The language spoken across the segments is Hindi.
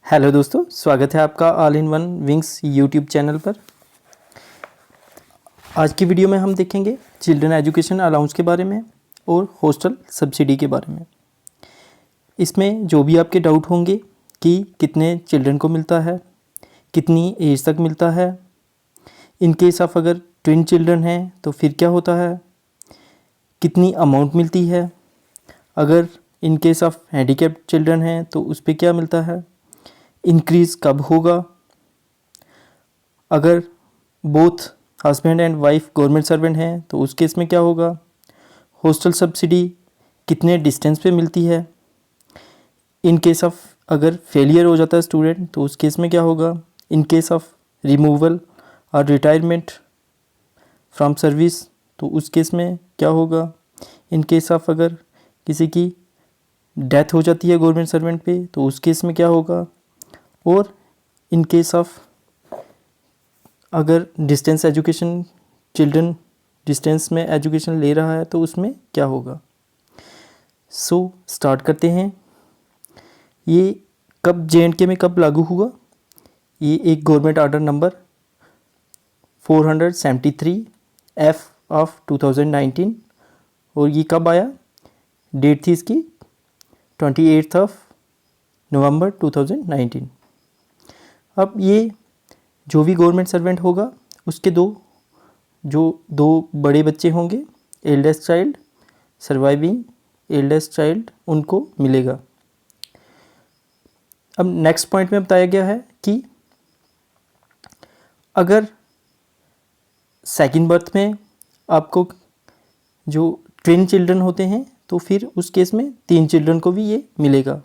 हेलो दोस्तों, स्वागत है आपका all in one wings YouTube channel पर। आज की वीडियो में हम देखेंगे चिल्ड्रन एजुकेशन अलाउंस के बारे में और हॉस्टल सब्सिडी के बारे में। इसमें जो भी आपके डाउट होंगे कि कितने चिल्ड्रन को मिलता है, कितनी एज तक मिलता है, इन केस ऑफ अगर ट्विन चिल्ड्रन हैं तो फिर क्या होता है, कितनी अमाउंट मिलती है, अगर इन केस ऑफ हैंडीकैप्ड चिल्ड्रन हैं तो उस पर क्या मिलता है, इंक्रीज़ कब होगा, अगर both husband and wife government servant हैं तो उस केस में क्या होगा, हॉस्टल सब्सिडी कितने डिस्टेंस पे मिलती है, इन केस ऑफ अगर फेलियर हो जाता है स्टूडेंट तो उस केस में क्या होगा, इन केस ऑफ रिमूवल और रिटायरमेंट फ्रॉम सर्विस तो उस केस में क्या होगा, इन केस ऑफ अगर किसी की डेथ हो जाती है गवर्नमेंट सर्वेंट पे तो उस केस में क्या होगा, और इन केस ऑफ अगर डिस्टेंस एजुकेशन चिल्ड्रन डिस्टेंस में एजुकेशन ले रहा है तो उसमें क्या होगा। सो स्टार्ट करते हैं। ये कब JNK में कब लागू हुआ, ये एक government order number 473 F of 2019 और ये कब आया, डेट थी इसकी 28 नवंबर 2019। अब ये जो भी गवर्नमेंट सर्वेंट होगा उसके दो बड़े बच्चे होंगे, eldest child, surviving eldest child, उनको मिलेगा। अब नेक्स्ट पॉइंट में बताया गया है कि अगर सेकंड बर्थ में आपको जो ट्विन चिल्ड्रन होते हैं तो फिर उस केस में 3 चिल्ड्रन को भी ये मिलेगा।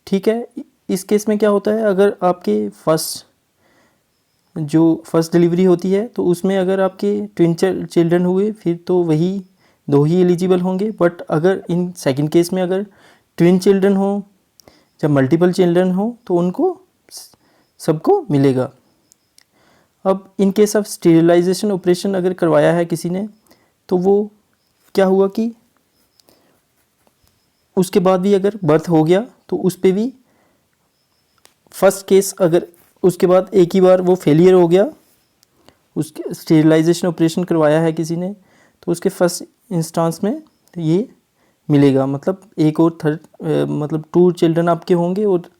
ठीक है, इस केस में क्या होता है, अगर आपके फर्स्ट डिलीवरी होती है तो उसमें अगर आपके ट्विन चिल्ड्रन हुए फिर तो वही 2 ही एलिजिबल होंगे, बट अगर इन सेकंड केस में अगर ट्विन चिल्ड्रन हो या मल्टीपल चिल्ड्रन हो तो उनको सबको मिलेगा। अब in case of sterilisation operation अगर करवाया है किसी ने तो वो क्या हुआ कि उसके बाद भी अगर बर्थ हो गया तो उस पर भी फर्स्ट केस अगर उसके बाद एक ही बार वो फेलियर हो गया, उसके स्टेरिलाइजेशन ऑपरेशन करवाया है किसी ने तो उसके फर्स्ट इंस्टेंस में ये मिलेगा। मतलब एक और थर्ड मतलब 2 चिल्ड्रन आपके होंगे और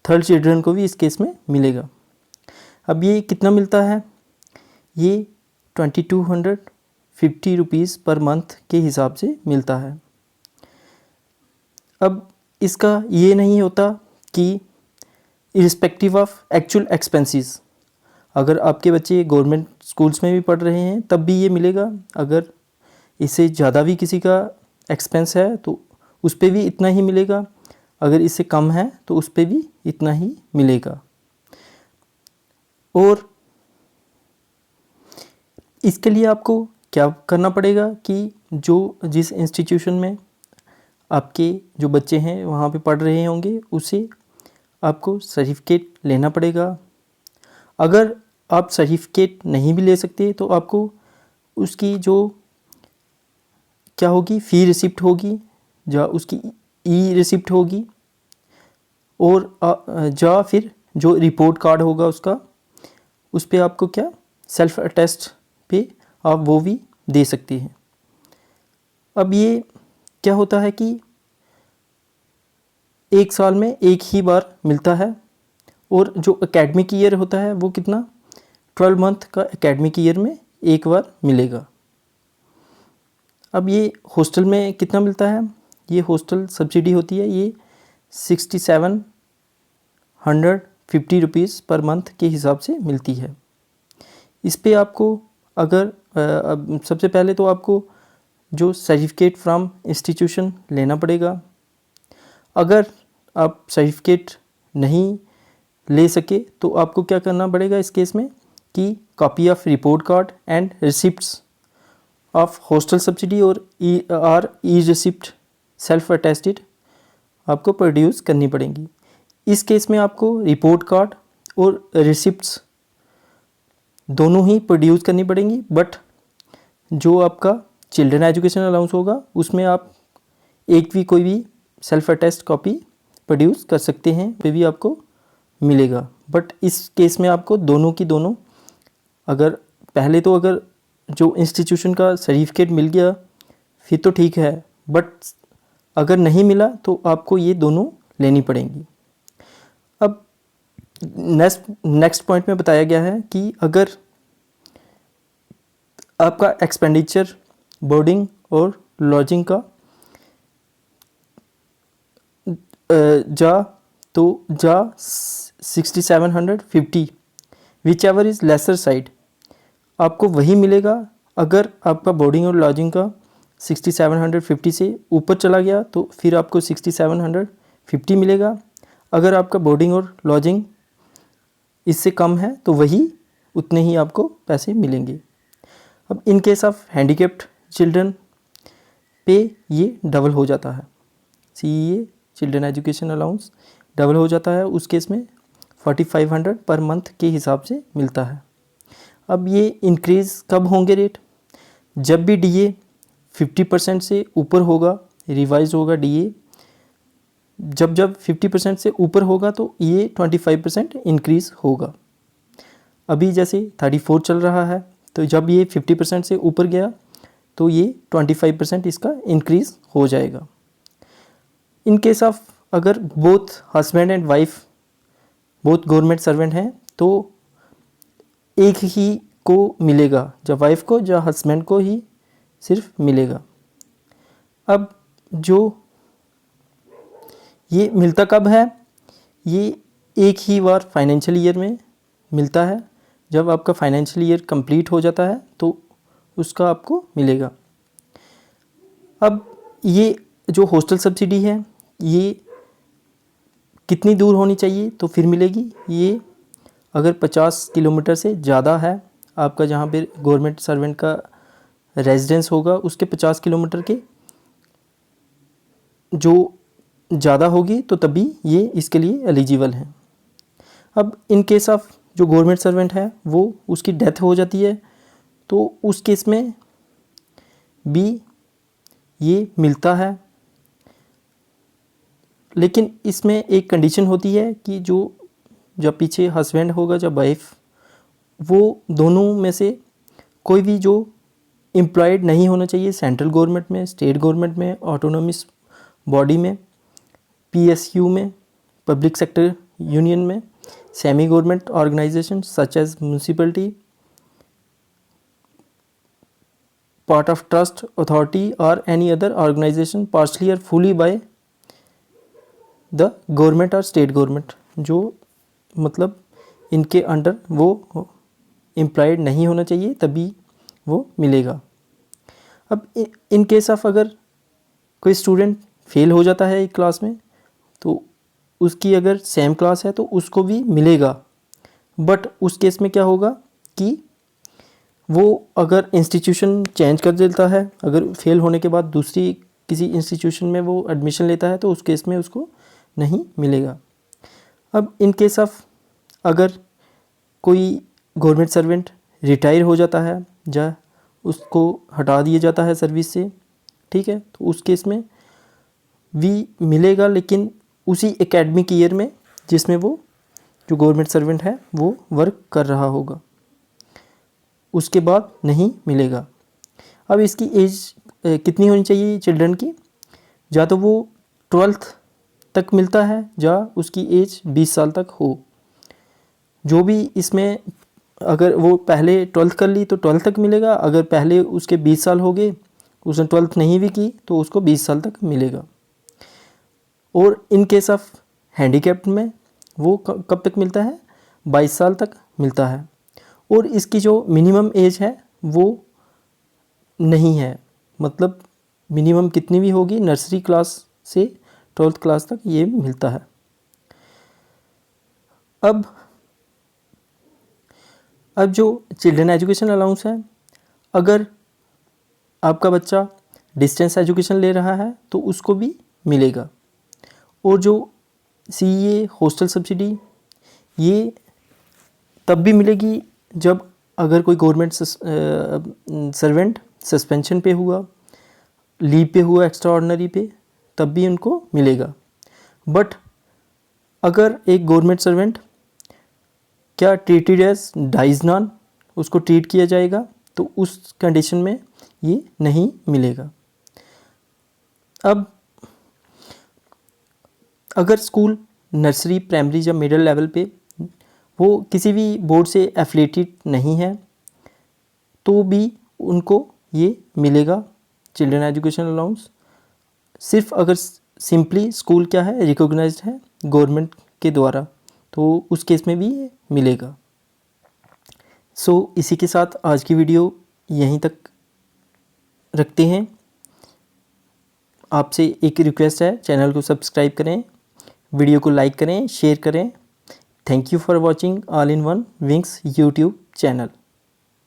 थर्ड चिल्ड्रन को भी इस केस में मिलेगा। अब ये कितना मिलता है, ये 2250 रुपीज़ पर मंथ के हिसाब से मिलता है। अब इसका ये नहीं होता कि इरिस्पेक्टिव ऑफ एक्चुअल एक्सपेंसेस, अगर आपके बच्चे गवर्नमेंट स्कूल्स में भी पढ़ रहे हैं तब भी ये मिलेगा, अगर इससे ज़्यादा भी किसी का एक्सपेंस है तो उस पर भी इतना ही मिलेगा, अगर इससे कम है तो उस पर भी इतना ही मिलेगा। और इसके लिए आपको क्या करना पड़ेगा कि जिस इंस्टीट्यूशन में आपके जो बच्चे हैं वहाँ पे पढ़ रहे होंगे उसे आपको सर्टिफिकेट लेना पड़ेगा। अगर आप सर्टिफिकेट नहीं भी ले सकते तो आपको उसकी जो क्या होगी, फ़ी रिसिप्ट होगी या उसकी ई रिसिप्ट होगी, और या फिर जो रिपोर्ट कार्ड होगा उसका, उस पर आपको क्या सेल्फ अटेस्ट पे आप वो भी दे सकते हैं। अब ये क्या होता है कि एक साल में एक ही बार मिलता है, और जो एकेडमिक ईयर होता है वो कितना 12 मंथ का एकेडमिक ईयर में एक बार मिलेगा। अब ये हॉस्टल में कितना मिलता है, ये हॉस्टल सब्सिडी होती है, ये 6750 रुपीज़ पर मंथ के हिसाब से मिलती है। इस पे आपको अगर सबसे पहले तो आपको जो सर्टिफिकेट फ्रॉम इंस्टीट्यूशन लेना पड़ेगा। अगर आप सर्टिफिकेट नहीं ले सके तो आपको क्या करना पड़ेगा इस केस में कि copy of report card and receipts of hostel subsidy और ई रिसिप्ट सेल्फ अटेस्टेड आपको प्रोड्यूस करनी पड़ेंगी। इस केस में आपको रिपोर्ट कार्ड और रिसिप्ट्स दोनों ही प्रोड्यूस करनी पड़ेंगी, बट जो आपका चिल्ड्रन एजुकेशन अलाउंस होगा उसमें आप एक भी कोई भी सेल्फ अटेस्ट कॉपी प्रोड्यूस कर सकते हैं पे भी आपको मिलेगा। बट इस केस में आपको दोनों की दोनों, अगर पहले तो अगर जो इंस्टीट्यूशन का सर्टिफिकेट मिल गया फिर तो ठीक है, बट अगर नहीं मिला तो आपको ये दोनों लेनी पड़ेंगी। अब नेक्स्ट पॉइंट में बताया गया है कि अगर आपका एक्सपेंडिचर बोर्डिंग और लॉजिंग का जा 6750 which ever is laser side, आपको वही मिलेगा। अगर आपका बोर्डिंग और लॉजिंग का 6750 से ऊपर चला गया तो फिर आपको 6750 मिलेगा। अगर आपका बोर्डिंग और लॉजिंग इससे कम है तो वही उतने ही आपको पैसे मिलेंगे। अब in case of handicapped children पे ये डबल हो जाता है, CEA children education allowance double हो जाता है। उस केस में 4500 पर मंथ के हिसाब से मिलता है। अब ये इंक्रीज़ कब होंगे रेट? जब भी DA 50% से ऊपर होगा, रिवाइज होगा DA जब 50% से ऊपर होगा तो ये 25% इंक्रीज़ होगा। अभी जैसे 34 चल रहा है तो जब ये 50% से ऊपर गया तो ये 25% इसका इंक्रीज़ हो जाएगा। इन केस ऑफ अगर both husband and wife both government servant हैं तो एक ही को मिलेगा, जब वाइफ को या हस्बैंड को ही सिर्फ मिलेगा। अब जो ये मिलता कब है? ये एक ही बार फाइनेंशियल ईयर में मिलता है। जब आपका फाइनेंशियल ईयर कंप्लीट हो जाता है तो उसका आपको मिलेगा। अब ये जो हॉस्टल सब्सिडी है ये कितनी दूर होनी चाहिए तो फिर मिलेगी? ये अगर 50 किलोमीटर से ज़्यादा है आपका, जहाँ पे गवर्नमेंट सर्वेंट का रेजिडेंस होगा उसके 50 किलोमीटर के जो ज़्यादा होगी तो तभी ये इसके लिए एलिजिबल है। अब इन केस ऑफ जो गवर्नमेंट सर्वेंट है वो उसकी डेथ हो जाती है तो उस केस में भी ये मिलता है, लेकिन इसमें एक कंडीशन होती है कि जो जब पीछे हस्बैंड होगा जब वाइफ, वो दोनों में से कोई भी जो एम्प्लॉयड नहीं होना चाहिए सेंट्रल गवर्नमेंट में, स्टेट गवर्नमेंट में, ऑटोनोमस बॉडी में, PSU में, पब्लिक सेक्टर यूनियन में, semi government organisation such as municipality, part of trust authority or any other organization partially or fully by the government or state government, जो मतलब इनके अंडर वो एम्प्लॉयड नहीं होना चाहिए तभी वो मिलेगा। अब इन केस ऑफ अगर कोई स्टूडेंट फेल हो जाता है एक क्लास में तो उसकी अगर सेम क्लास है तो उसको भी मिलेगा, बट उस केस में क्या होगा कि वो अगर इंस्टीट्यूशन चेंज कर देता है, अगर फेल होने के बाद दूसरी किसी इंस्टीट्यूशन में वो एडमिशन लेता है तो उस केस में उसको नहीं मिलेगा। अब इन केस ऑफ अगर कोई गवर्नमेंट सर्वेंट रिटायर हो जाता है या उसको हटा दिया जाता है सर्विस से, ठीक है, तो उस केस में भी मिलेगा, लेकिन उसी एकेडमिक ईयर में जिसमें वो जो गवर्नमेंट सर्वेंट है वो वर्क कर रहा होगा, उसके बाद नहीं मिलेगा। अब इसकी एज कितनी होनी चाहिए चिल्ड्रन की? या तो वो 12th तक मिलता है या उसकी एज 20 साल तक हो। जो भी इसमें अगर वो पहले 12th कर ली तो 12th तक मिलेगा, अगर पहले उसके 20 साल हो गए उसने 12th नहीं भी की तो उसको 20 साल तक मिलेगा। और इन केस ऑफ हैंडीकैप्ड में वो कब तक मिलता है? 22 साल तक मिलता है। और इसकी जो मिनिमम एज है वो नहीं है, मतलब मिनिमम कितनी भी होगी, नर्सरी क्लास से 12th क्लास तक ये मिलता है। अब जो चिल्ड्रन एजुकेशन अलाउंस है, अगर आपका बच्चा डिस्टेंस एजुकेशन ले रहा है तो उसको भी मिलेगा। और जो CEA हॉस्टल सब्सिडी ये तब भी मिलेगी जब अगर कोई गवर्नमेंट सर्वेंट सस्पेंशन पे हुआ, लीव पे हुआ, एक्स्ट्रा ऑर्डिनरी पे, तब भी उनको मिलेगा। बट अगर एक गवर्नमेंट सर्वेंट क्या ट्रीटेड एज डाइज नॉन उसको ट्रीट किया जाएगा, तो उस कंडीशन में ये नहीं मिलेगा। अब अगर स्कूल नर्सरी, प्राइमरी या मिडिल लेवल पे वो किसी भी बोर्ड से एफिलेटेड नहीं है, तो भी उनको ये मिलेगा चिल्ड्रन एजुकेशन अलाउंस। सिर्फ अगर सिंपली स्कूल क्या है, रिकॉग्नाइज्ड है गवर्नमेंट के द्वारा, तो उस केस में भी ये मिलेगा। इसी के साथ आज की वीडियो यहीं तक रखते हैं। आपसे एक रिक्वेस्ट है, चैनल को सब्सक्राइब करें, वीडियो को लाइक करें, शेयर करें। Thank you for watching all in one wings YouTube channel.